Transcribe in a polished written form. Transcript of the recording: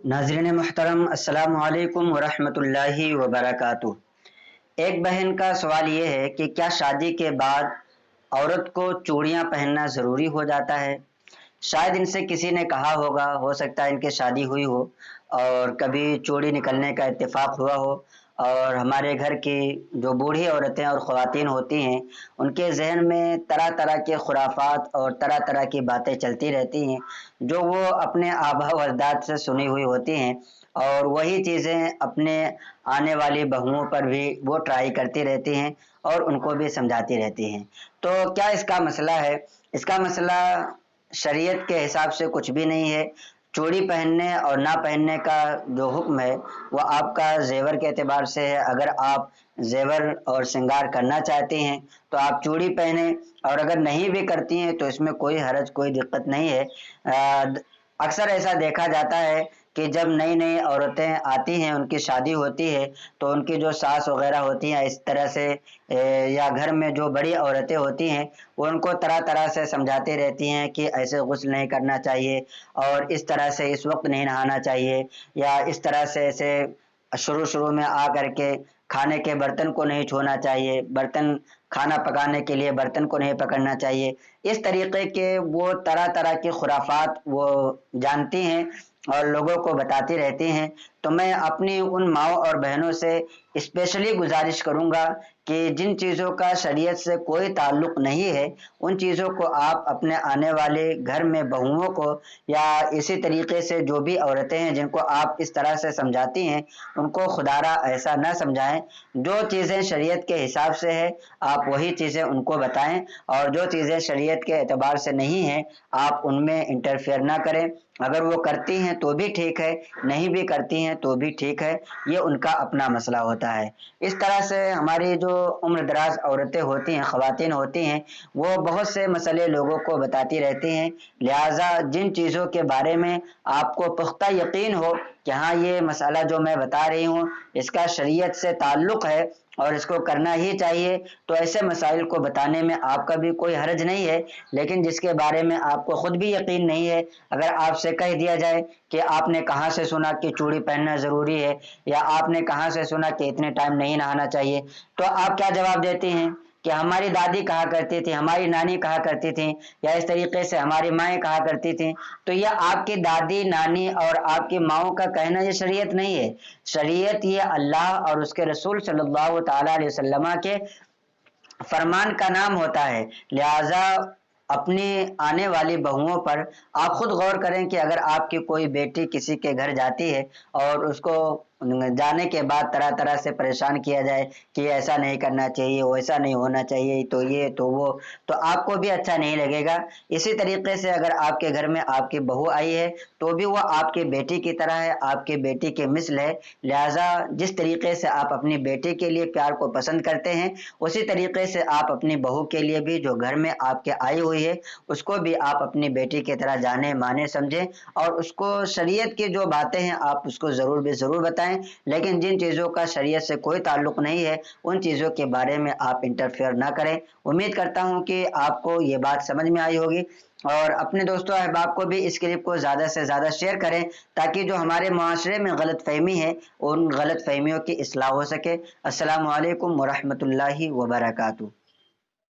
ناظرین محترم، السلام علیکم ورحمۃ اللہ وبرکاتہ۔ ایک بہن کا سوال یہ ہے کہ کیا شادی کے بعد عورت کو چوڑیاں پہننا ضروری ہو جاتا ہے؟ شاید ان سے کسی نے کہا ہوگا، ہو سکتا ہے ان کی شادی ہوئی ہو اور کبھی چوڑی نکلنے کا اتفاق ہوا ہو، اور ہمارے گھر کی جو بوڑھی عورتیں اور خواتین ہوتی ہیں ان کے ذہن میں طرح طرح کے خرافات اور طرح طرح کی باتیں چلتی رہتی ہیں جو وہ اپنے آباء و اجداد سے سنی ہوئی ہوتی ہیں، اور وہی چیزیں اپنے آنے والی بہوؤں پر بھی وہ ٹرائی کرتی رہتی ہیں اور ان کو بھی سمجھاتی رہتی ہیں۔ تو کیا اس کا مسئلہ ہے؟ اس کا مسئلہ شریعت کے حساب سے کچھ بھی نہیں ہے۔ چوڑی پہننے اور نہ پہننے کا جو حکم ہے وہ آپ کا زیور کے اعتبار سے ہے۔ اگر آپ زیور اور سنگار کرنا چاہتے ہیں تو آپ چوڑی پہنیں، اور اگر نہیں بھی کرتی ہیں تو اس میں کوئی حرج، کوئی دقت نہیں ہے۔ اکثر ایسا دیکھا جاتا ہے کہ جب نئی نئی عورتیں آتی ہیں، ان کی شادی ہوتی ہے تو ان کی جو ساس وغیرہ ہوتی ہیں اس طرح سے، یا گھر میں جو بڑی عورتیں ہوتی ہیں وہ ان کو طرح طرح سے سمجھاتی رہتی ہیں کہ ایسے غسل نہیں کرنا چاہیے، اور اس طرح سے اس وقت نہیں نہانا چاہیے، یا اس طرح سے ایسے شروع میں آ کر کے کھانے کے برتن کو نہیں چھونا چاہیے، کھانا پکانے کے لیے برتن کو نہیں پکڑنا چاہیے۔ اس طریقے کے وہ طرح طرح کے خرافات وہ جانتی ہیں اور لوگوں کو بتاتی رہتی ہیں۔ تو میں اپنی ان ماؤں اور بہنوں سے اسپیشلی گزارش کروں گا کہ جن چیزوں کا شریعت سے کوئی تعلق نہیں ہے ان چیزوں کو آپ اپنے آنے والے گھر میں بہوؤں کو، یا اسی طریقے سے جو بھی عورتیں ہیں جن کو آپ اس طرح سے سمجھاتی ہیں ان کو خدارہ ایسا نہ سمجھائیں۔ جو چیزیں شریعت کے حساب سے ہے آپ وہی چیزیں ان کو بتائیں، اور جو چیزیں شریعت کے اعتبار سے نہیں ہیں آپ ان میں انٹرفیئر نہ کریں۔ اگر وہ کرتی ہیں تو بھی ٹھیک ہے، نہیں بھی کرتی ہیں تو بھی ٹھیک ہے، یہ ان کا اپنا مسئلہ ہوتا ہے۔ اس طرح سے ہماری جو عمر دراز عورتیں ہوتی ہیں، خواتین ہوتی ہیں، وہ بہت سے مسئلے لوگوں کو بتاتی رہتی ہیں، لہٰذا جن چیزوں کے بارے میں آپ کو پختہ یقین ہو کہ ہاں یہ مسئلہ جو میں بتا رہی ہوں اس کا شریعت سے تعلق ہے اور اس کو کرنا ہی چاہیے، تو ایسے مسائل کو بتانے میں آپ کا بھی کوئی حرج نہیں ہے۔ لیکن جس کے بارے میں آپ کو خود بھی یقین نہیں ہے، اگر آپ سے کہہ دیا جائے کہ آپ نے کہاں سے سنا کہ چوڑی پہننا ضروری ہے، یا آپ نے کہاں سے سنا کہ اتنے ٹائم نہیں نہانا چاہیے، تو آپ کیا جواب دیتے ہیں کہ ہماری دادی کہا کرتی تھی، ہماری نانی کہا کرتی تھی، یا اس طریقے سے ہماری مائیں کہا کرتی تھیں؟ تو یہ آپ کی دادی، نانی اور آپ کی ماؤں کا کہنا یہ شریعت نہیں ہے۔ شریعت یہ اللہ اور اس کے رسول صلی اللہ تعالی علیہ وسلم کے فرمان کا نام ہوتا ہے۔ لہذا اپنی آنے والی بہوؤں پر آپ خود غور کریں کہ اگر آپ کی کوئی بیٹی کسی کے گھر جاتی ہے اور اس کو جانے کے بعد طرح طرح سے پریشان کیا جائے کہ ایسا نہیں کرنا چاہیے، ویسا نہیں ہونا چاہیے، تو یہ تو وہ، تو آپ کو بھی اچھا نہیں لگے گا۔ اسی طریقے سے اگر آپ کے گھر میں آپ کی بہو آئی ہے تو بھی وہ آپ کی بیٹی کی طرح ہے، آپ کی بیٹی کے مثل ہے۔ لہذا جس طریقے سے آپ اپنی بیٹی کے لیے پیار کو پسند کرتے ہیں اسی طریقے سے آپ اپنی بہو کے لیے بھی جو گھر میں آپ کے آئی ہوئی ہے اس کو بھی آپ اپنی بیٹی کی طرح جانے مانے سمجھیں، اور اس کو شریعت کی جو باتیں ہیں آپ اس کو ضرور بتائیں، لیکن جن چیزوں کا شریعت سے کوئی تعلق نہیں ہے ان چیزوں کے بارے میں آپ انٹرفیئر نہ کریں۔ امید کرتا ہوں کہ آپ کو یہ بات سمجھ میں آئی ہوگی، اور اپنے دوستوں احباب کو بھی اس کلپ کو زیادہ سے زیادہ شیئر کریں تاکہ جو ہمارے معاشرے میں غلط فہمی ہے ان غلط فہمیوں کی اصلاح ہو سکے۔ السلام علیکم ورحمۃ اللہ وبرکاتہ۔